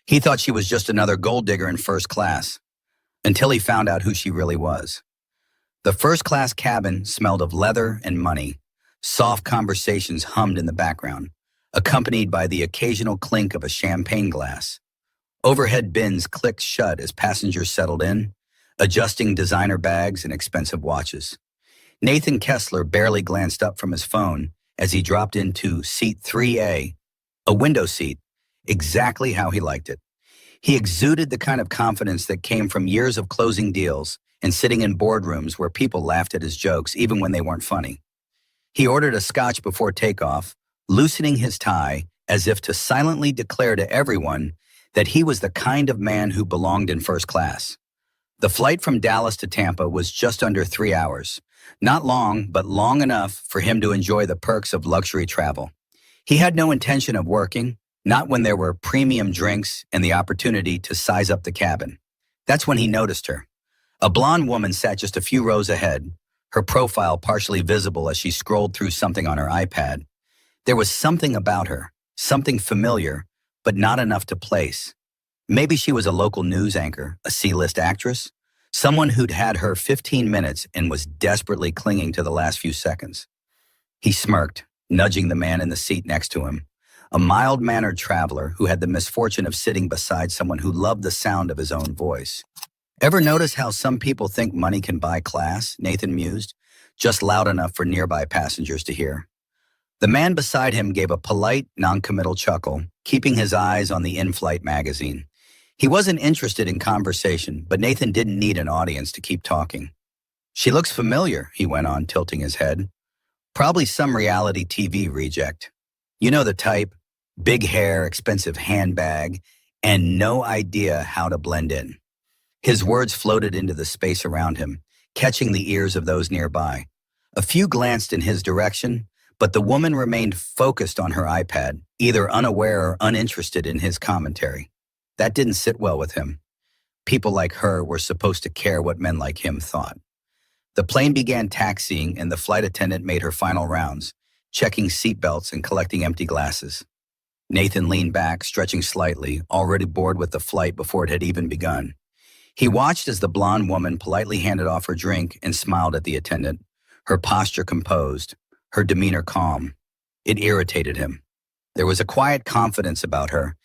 He thought she was just another gold digger in first class, until he found out who she really was. The first-class cabin smelled of leather and money. Soft conversations hummed in the background, accompanied by the occasional clink of a champagne glass. Overhead bins clicked shut as passengers settled in, adjusting designer bags and expensive watches. Nathan Kessler barely glanced up from his phone as he dropped into seat 3A, a window seat, exactly how he liked it. He exuded the kind of confidence that came from years of closing deals and sitting in boardrooms where people laughed at his jokes even when they weren't funny. He ordered a scotch before takeoff, loosening his tie as if to silently declare to everyone that he was the kind of man who belonged in first class. The flight from Dallas to Tampa was just under 3 hours. Not long, but long enough for him to enjoy the perks of luxury travel. He had no intention of working, not when there were premium drinks and the opportunity to size up the cabin. That's when he noticed her. A blonde woman sat just a few rows ahead, her profile partially visible as she scrolled through something on her iPad. There was something about her, something familiar, but not enough to place. Maybe she was a local news anchor, a C-list actress, someone who'd had her 15 minutes and was desperately clinging to the last few seconds. He smirked, nudging the man in the seat next to him, a mild-mannered traveler who had the misfortune of sitting beside someone who loved the sound of his own voice. Ever notice how some people think money can buy class? Nathan mused, just loud enough for nearby passengers to hear. The man beside him gave a polite, non-committal chuckle, keeping his eyes on the in-flight magazine. He wasn't interested in conversation, but Nathan didn't need an audience to keep talking. "She looks familiar," he went on, tilting his head. "Probably some reality TV reject. You know the type, big hair, expensive handbag, and no idea how to blend in." His words floated into the space around him, catching the ears of those nearby. A few glanced in his direction, but the woman remained focused on her iPad, either unaware or uninterested in his commentary. That didn't sit well with him. People like her were supposed to care what men like him thought. The plane began taxiing and the flight attendant made her final rounds, checking seatbelts and collecting empty glasses. Nathan leaned back, stretching slightly, already bored with the flight before it had even begun. He watched as the blonde woman politely handed off her drink and smiled at the attendant, her posture composed, her demeanor calm. It irritated him. There was a quiet confidence about her,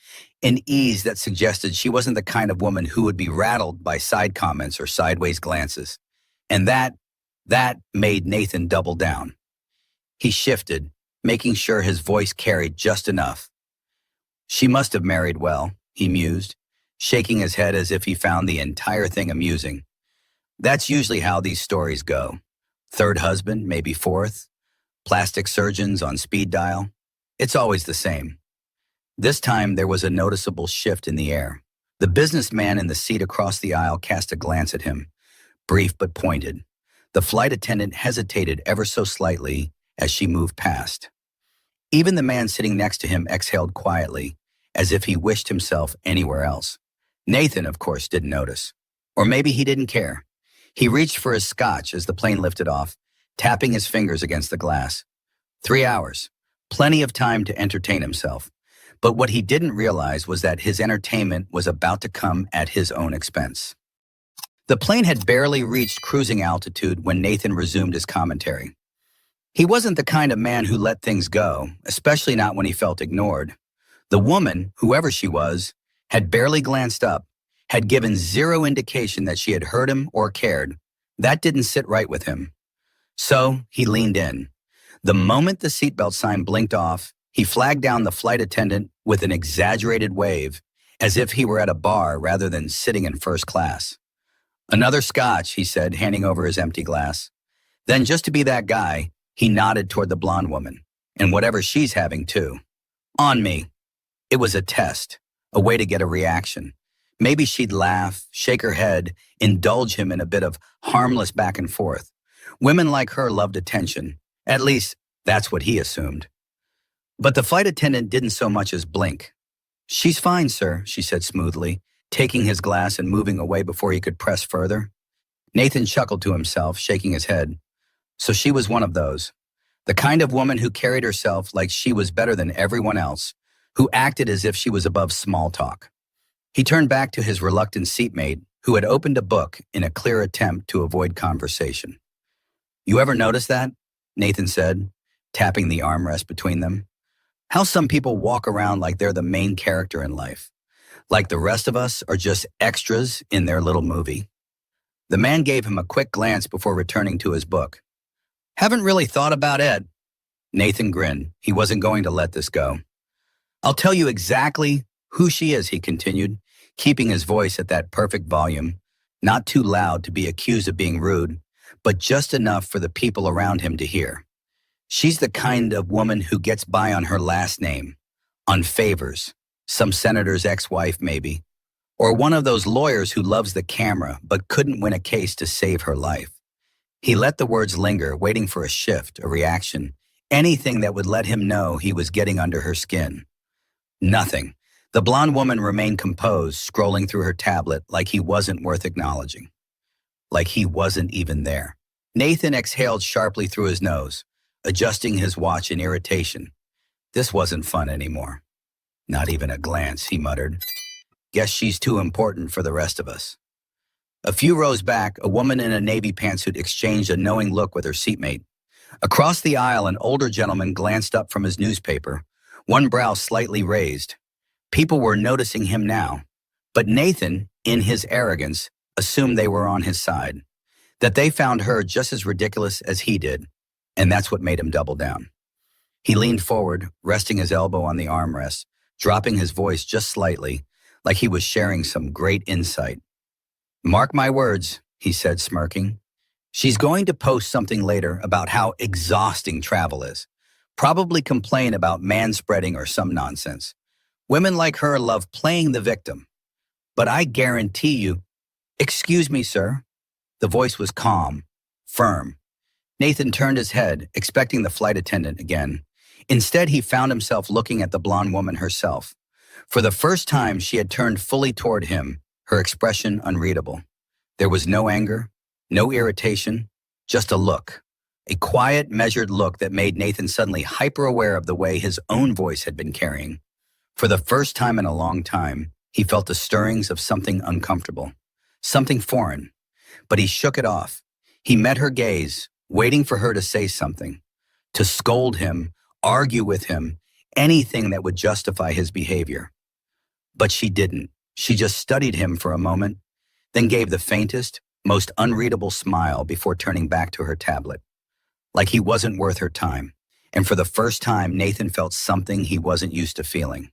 an ease that suggested she wasn't the kind of woman who would be rattled by side comments or sideways glances. And that made Nathan double down. He shifted, making sure his voice carried just enough. "She must have married well," he mused, shaking his head as if he found the entire thing amusing. That's usually how these stories go. Third husband, maybe fourth. Plastic surgeons on speed dial. It's always the same. This time there was a noticeable shift in the air. The businessman in the seat across the aisle cast a glance at him, brief but pointed. The flight attendant hesitated ever so slightly as she moved past. Even the man sitting next to him exhaled quietly, as if he wished himself anywhere else. Nathan, of course, didn't notice. Or maybe he didn't care. He reached for his scotch as the plane lifted off, tapping his fingers against the glass. 3 hours. Plenty of time to entertain himself. But what he didn't realize was that his entertainment was about to come at his own expense. The plane had barely reached cruising altitude when Nathan resumed his commentary. He wasn't the kind of man who let things go, especially not when he felt ignored. The woman, whoever she was, had barely glanced up, had given zero indication that she had heard him or cared. That didn't sit right with him. So he leaned in. The moment the seatbelt sign blinked off, he flagged down the flight attendant with an exaggerated wave, as if he were at a bar rather than sitting in first class. "Another scotch," he said, handing over his empty glass. Then, just to be that guy, he nodded toward the blonde woman. "And whatever she's having, too." "On me." It was a test, a way to get a reaction. Maybe she'd laugh, shake her head, indulge him in a bit of harmless back and forth. Women like her loved attention. At least, that's what he assumed. But the flight attendant didn't so much as blink. "She's fine, sir," she said smoothly, taking his glass and moving away before he could press further. Nathan chuckled to himself, shaking his head. So she was one of those. The kind of woman who carried herself like she was better than everyone else, who acted as if she was above small talk. He turned back to his reluctant seatmate, who had opened a book in a clear attempt to avoid conversation. "You ever notice that?" Nathan said, tapping the armrest between them. "How some people walk around like they're the main character in life, like the rest of us are just extras in their little movie." The man gave him a quick glance before returning to his book. "Haven't really thought about it." Nathan grinned. He wasn't going to let this go. "I'll tell you exactly who she is," he continued, keeping his voice at that perfect volume, not too loud to be accused of being rude, but just enough for the people around him to hear. "She's the kind of woman who gets by on her last name, on favors, some senator's ex-wife maybe, or one of those lawyers who loves the camera but couldn't win a case to save her life." He let the words linger, waiting for a shift, a reaction, anything that would let him know he was getting under her skin. Nothing. The blonde woman remained composed, scrolling through her tablet like he wasn't worth acknowledging. Like he wasn't even there. Nathan exhaled sharply through his nose, adjusting his watch in irritation. This wasn't fun anymore. "Not even a glance," he muttered. "Guess she's too important for the rest of us." A few rows back, a woman in a navy pantsuit exchanged a knowing look with her seatmate. Across the aisle, an older gentleman glanced up from his newspaper, one brow slightly raised. People were noticing him now, but Nathan, in his arrogance, assumed they were on his side, that they found her just as ridiculous as he did, and that's what made him double down. He leaned forward, resting his elbow on the armrest, dropping his voice just slightly, like he was sharing some great insight. "Mark my words," he said, smirking. "She's going to post something later about how exhausting travel is. Probably complain about manspreading or some nonsense. Women like her love playing the victim. But I guarantee you—" "Excuse me, sir." The voice was calm, firm. Nathan turned his head, expecting the flight attendant again. Instead, he found himself looking at the blonde woman herself. For the first time, she had turned fully toward him, her expression unreadable. There was no anger, no irritation, just a look. A quiet, measured look that made Nathan suddenly hyper-aware of the way his own voice had been carrying. For the first time in a long time, he felt the stirrings of something uncomfortable, something foreign. But he shook it off. He met her gaze, waiting for her to say something, to scold him, argue with him, anything that would justify his behavior. But she didn't. She just studied him for a moment, then gave the faintest, most unreadable smile before turning back to her tablet. Like he wasn't worth her time. And for the first time, Nathan felt something he wasn't used to feeling.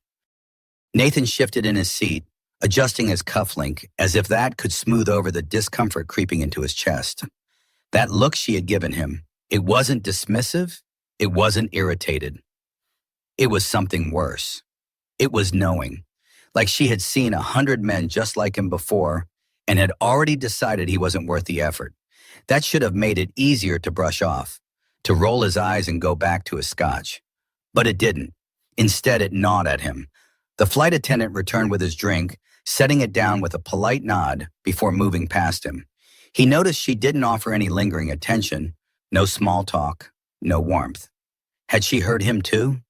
Nathan shifted in his seat, adjusting his cufflink as if that could smooth over the discomfort creeping into his chest. That look she had given him, it wasn't dismissive, it wasn't irritated. It was something worse. It was knowing, like she had seen 100 men just like him before and had already decided he wasn't worth the effort. That should have made it easier to brush off, to roll his eyes and go back to his scotch. But it didn't. Instead, it gnawed at him. The flight attendant returned with his drink, setting it down with a polite nod before moving past him. He noticed she didn't offer any lingering attention, no small talk, no warmth. Had she heard him too?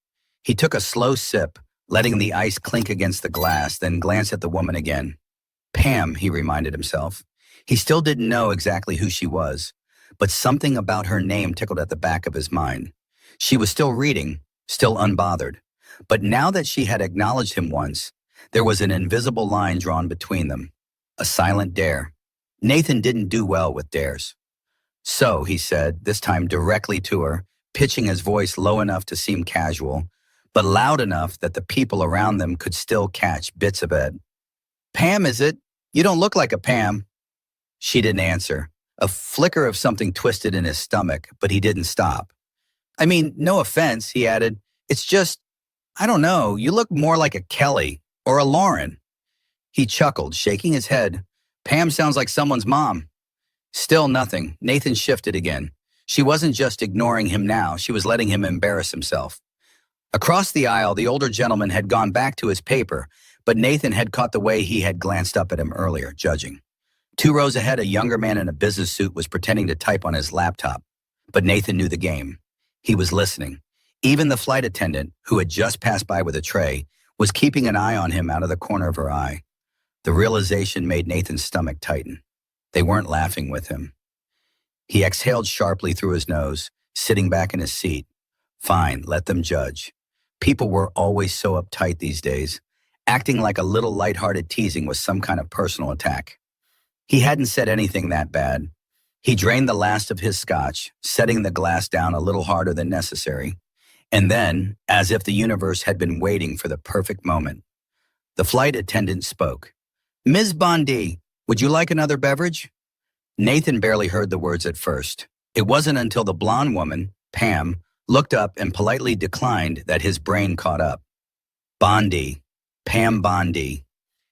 He took a slow sip, letting the ice clink against the glass, then glanced at the woman again. Pam, he reminded himself. He still didn't know exactly who she was, but something about her name tickled at the back of his mind. She was still reading, still unbothered. But now that she had acknowledged him once, there was an invisible line drawn between them, a silent dare. Nathan didn't do well with dares. "So," he said, this time directly to her, pitching his voice low enough to seem casual, but loud enough that the people around them could still catch bits of it. "Pam, is it? You don't look like a Pam." She didn't answer. A flicker of something twisted in his stomach, but he didn't stop. "I mean, no offense," he added. "It's just, I don't know, you look more like a Kelly or a Lauren." He chuckled, shaking his head. "Pam sounds like someone's mom." Still nothing. Nathan shifted again. She wasn't just ignoring him now, she was letting him embarrass himself. Across the aisle, the older gentleman had gone back to his paper, but Nathan had caught the way he had glanced up at him earlier, judging. 2 rows ahead, a younger man in a business suit was pretending to type on his laptop. But Nathan knew the game. He was listening. Even the flight attendant, who had just passed by with a tray, was keeping an eye on him out of the corner of her eye. The realization made Nathan's stomach tighten. They weren't laughing with him. He exhaled sharply through his nose, sitting back in his seat. Fine, let them judge. People were always so uptight these days, acting like a little lighthearted teasing was some kind of personal attack. He hadn't said anything that bad. He drained the last of his scotch, setting the glass down a little harder than necessary. And then, as if the universe had been waiting for the perfect moment, the flight attendant spoke. "Ms. Bondi, would you like another beverage?" Nathan barely heard the words at first. It wasn't until the blonde woman, Pam, looked up and politely declined that his brain caught up. Bondi. Pam Bondi.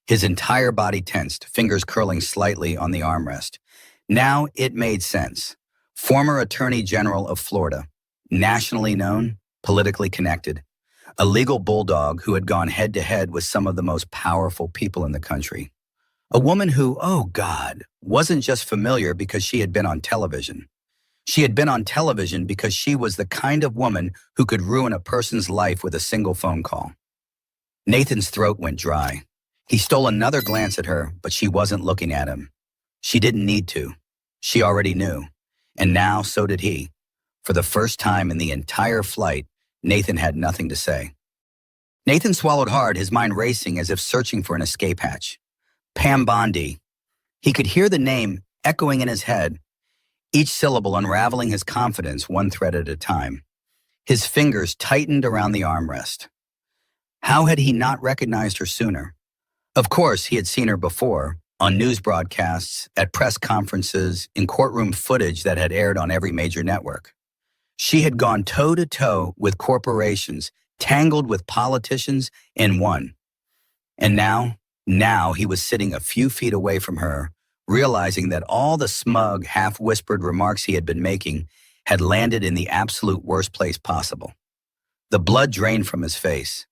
His entire body tensed, fingers curling slightly on the armrest. Now it made sense. Former Attorney General of Florida, nationally known, politically connected, a legal bulldog who had gone head-to-head with some of the most powerful people in the country. A woman who, oh God, wasn't just familiar because she had been on television. She had been on television because she was the kind of woman who could ruin a person's life with a single phone call. Nathan's throat went dry. He stole another glance at her, but she wasn't looking at him. She didn't need to. She already knew. And now so did he. For the first time in the entire flight, Nathan had nothing to say. Nathan swallowed hard, his mind racing as if searching for an escape hatch. Pam Bondi. He could hear the name echoing in his head, each syllable unraveling his confidence one thread at a time. His fingers tightened around the armrest. How had he not recognized her sooner? Of course, he had seen her before, on news broadcasts, at press conferences, in courtroom footage that had aired on every major network. She had gone toe-to-toe with corporations, tangled with politicians, and won. And now he was sitting a few feet away from her, realizing that all the smug, half-whispered remarks he had been making had landed in the absolute worst place possible. The blood drained from his face.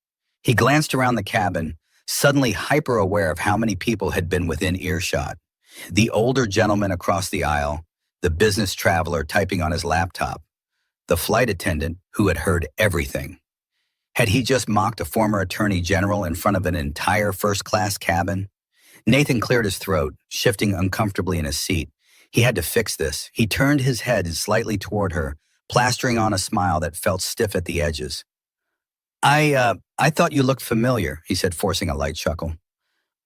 He glanced around the cabin, suddenly hyper-aware of how many people had been within earshot. The older gentleman across the aisle, the business traveler typing on his laptop, the flight attendant who had heard everything. Had he just mocked a former attorney general in front of an entire first-class cabin? Nathan cleared his throat, shifting uncomfortably in his seat. He had to fix this. He turned his head slightly toward her, plastering on a smile that felt stiff at the edges. I thought you looked familiar," he said, forcing a light chuckle.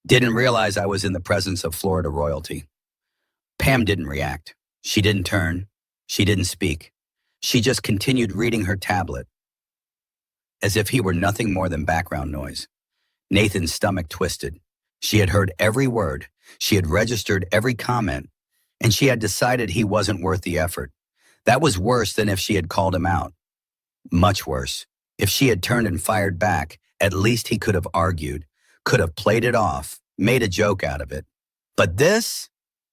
"Didn't realize I was in the presence of Florida royalty." Pam didn't react. She didn't turn. She didn't speak. She just continued reading her tablet, as if he were nothing more than background noise. Nathan's stomach twisted. She had heard every word. She had registered every comment, and she had decided he wasn't worth the effort. That was worse than if she had called him out. Much worse. If she had turned and fired back, at least he could have argued, could have played it off, made a joke out of it. But this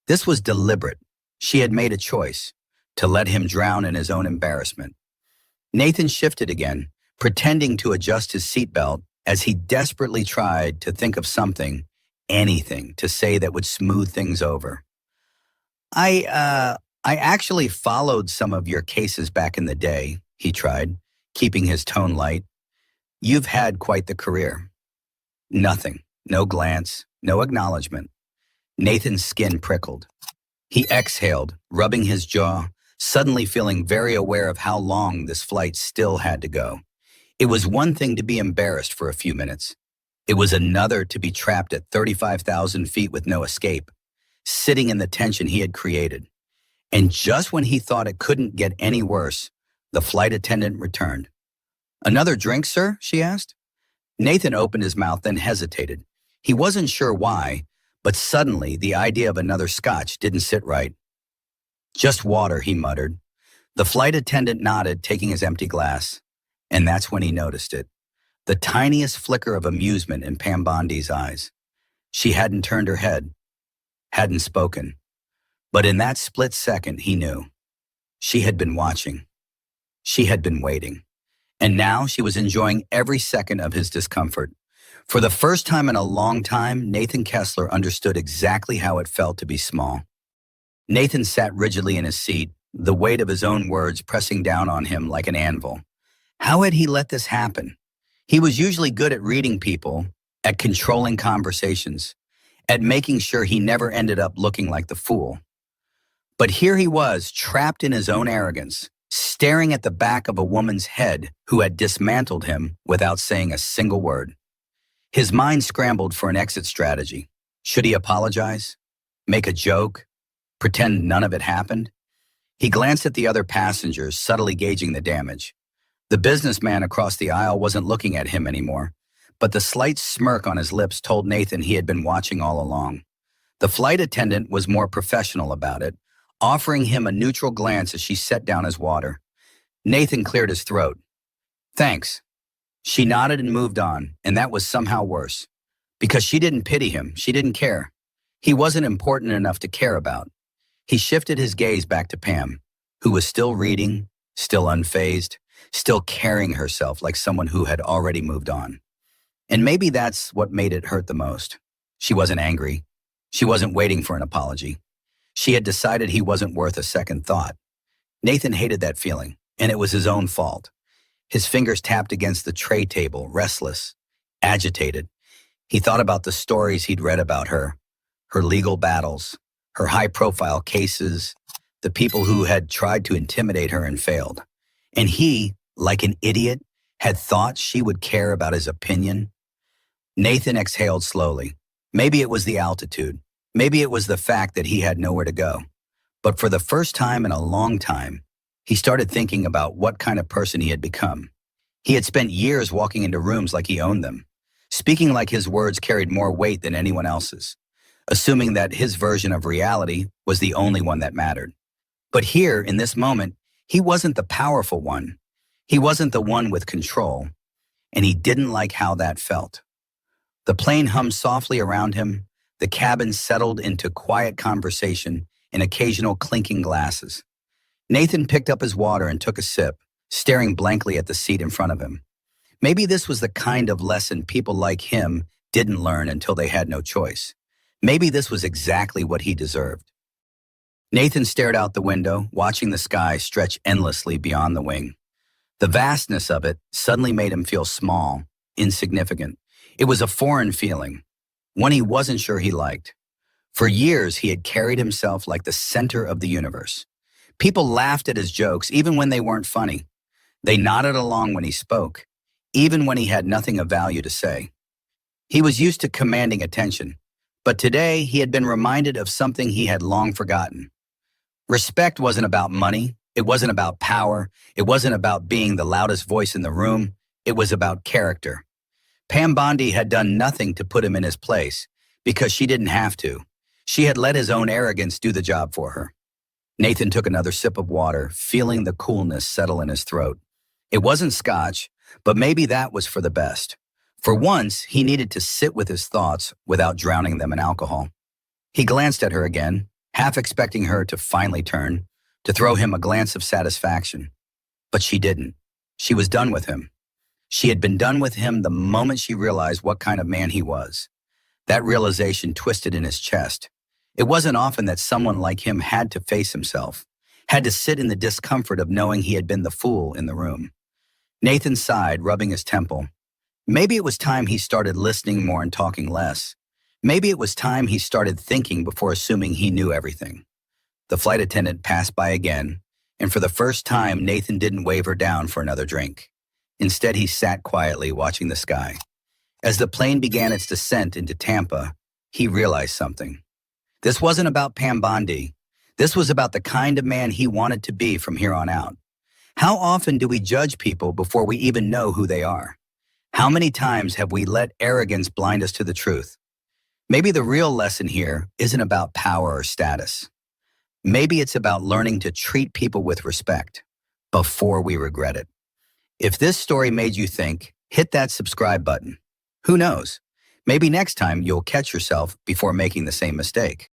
was deliberate. She had made a choice to let him drown in his own embarrassment. Nathan shifted again, pretending to adjust his seatbelt as he desperately tried to think of something, anything, to say that would smooth things over. I actually followed some of your cases back in the day," he tried, keeping his tone light. "You've had quite the career." Nothing. No glance. No acknowledgement. Nathan's skin prickled. He exhaled, rubbing his jaw, suddenly feeling very aware of how long this flight still had to go. It was one thing to be embarrassed for a few minutes. It was another to be trapped at 35,000 feet with no escape, sitting in the tension he had created. And just when he thought it couldn't get any worse, the flight attendant returned. "Another drink, sir?" she asked. Nathan opened his mouth, then hesitated. He wasn't sure why, but suddenly the idea of another scotch didn't sit right. "Just water," he muttered. The flight attendant nodded, taking his empty glass. And that's when he noticed it. The tiniest flicker of amusement in Pam Bondi's eyes. She hadn't turned her head, hadn't spoken. But in that split second, he knew. She had been watching. She had been waiting. And now she was enjoying every second of his discomfort. For the first time in a long time, Nathan Kessler understood exactly how it felt to be small. Nathan sat rigidly in his seat, the weight of his own words pressing down on him like an anvil. How had he let this happen? He was usually good at reading people, at controlling conversations. at making sure he never ended up looking like the fool. But here he was, trapped in his own arrogance, staring at the back of a woman's head who had dismantled him without saying a single word. His mind scrambled for an exit strategy. Should he apologize? Make a joke? Pretend none of it happened? He glanced at the other passengers, subtly gauging the damage. The businessman across the aisle wasn't looking at him anymore, but the slight smirk on his lips told Nathan he had been watching all along. The flight attendant was more professional about it, offering him a neutral glance as she set down his water. Nathan cleared his throat. "Thanks." She nodded and moved on, and that was somehow worse. Because she didn't pity him, she didn't care. He wasn't important enough to care about. He shifted his gaze back to Pam, who was still reading, still unfazed, still carrying herself like someone who had already moved on. And maybe that's what made it hurt the most. She wasn't angry. She wasn't waiting for an apology. She had decided he wasn't worth a second thought. Nathan hated that feeling, and it was his own fault. His fingers tapped against the tray table, restless, agitated. He thought about the stories he'd read about her, her legal battles, her high-profile cases, the people who had tried to intimidate her and failed. And he, like an idiot, had thought she would care about his opinion. Nathan exhaled slowly. Maybe it was the altitude. Maybe it was the fact that he had nowhere to go. But for the first time in a long time, he started thinking about what kind of person he had become. He had spent years walking into rooms like he owned them, speaking like his words carried more weight than anyone else's, assuming that his version of reality was the only one that mattered. But here, in this moment, he wasn't the powerful one. He wasn't the one with control, and he didn't like how that felt. The plane hummed softly around him. The cabin settled into quiet conversation and occasional clinking glasses. Nathan picked up his water and took a sip, staring blankly at the seat in front of him. Maybe this was the kind of lesson people like him didn't learn until they had no choice. Maybe this was exactly what he deserved. Nathan stared out the window, watching the sky stretch endlessly beyond the wing. The vastness of it suddenly made him feel small, insignificant. It was a foreign feeling, one he wasn't sure he liked. For years, he had carried himself like the center of the universe. People laughed at his jokes, even when they weren't funny. They nodded along when he spoke, even when he had nothing of value to say. He was used to commanding attention, but today he had been reminded of something he had long forgotten. Respect wasn't about money. It wasn't about power. It wasn't about being the loudest voice in the room. It was about character. Pam Bondi had done nothing to put him in his place because she didn't have to. She had let his own arrogance do the job for her. Nathan took another sip of water, feeling the coolness settle in his throat. It wasn't scotch, but maybe that was for the best. For once, he needed to sit with his thoughts without drowning them in alcohol. He glanced at her again, half expecting her to finally turn, to throw him a glance of satisfaction. But she didn't. She was done with him. She had been done with him the moment she realized what kind of man he was. That realization twisted in his chest. It wasn't often that someone like him had to face himself, had to sit in the discomfort of knowing he had been the fool in the room. Nathan sighed, rubbing his temple. Maybe it was time he started listening more and talking less. Maybe it was time he started thinking before assuming he knew everything. The flight attendant passed by again, and for the first time, Nathan didn't wave her down for another drink. Instead, he sat quietly, watching the sky. As the plane began its descent into Tampa, he realized something. This wasn't about Pam Bondi. This was about the kind of man he wanted to be from here on out. How often do we judge people before we even know who they are? How many times have we let arrogance blind us to the truth? Maybe the real lesson here isn't about power or status. Maybe it's about learning to treat people with respect before we regret it. If this story made you think, hit that subscribe button. Who knows? Maybe next time you'll catch yourself before making the same mistake.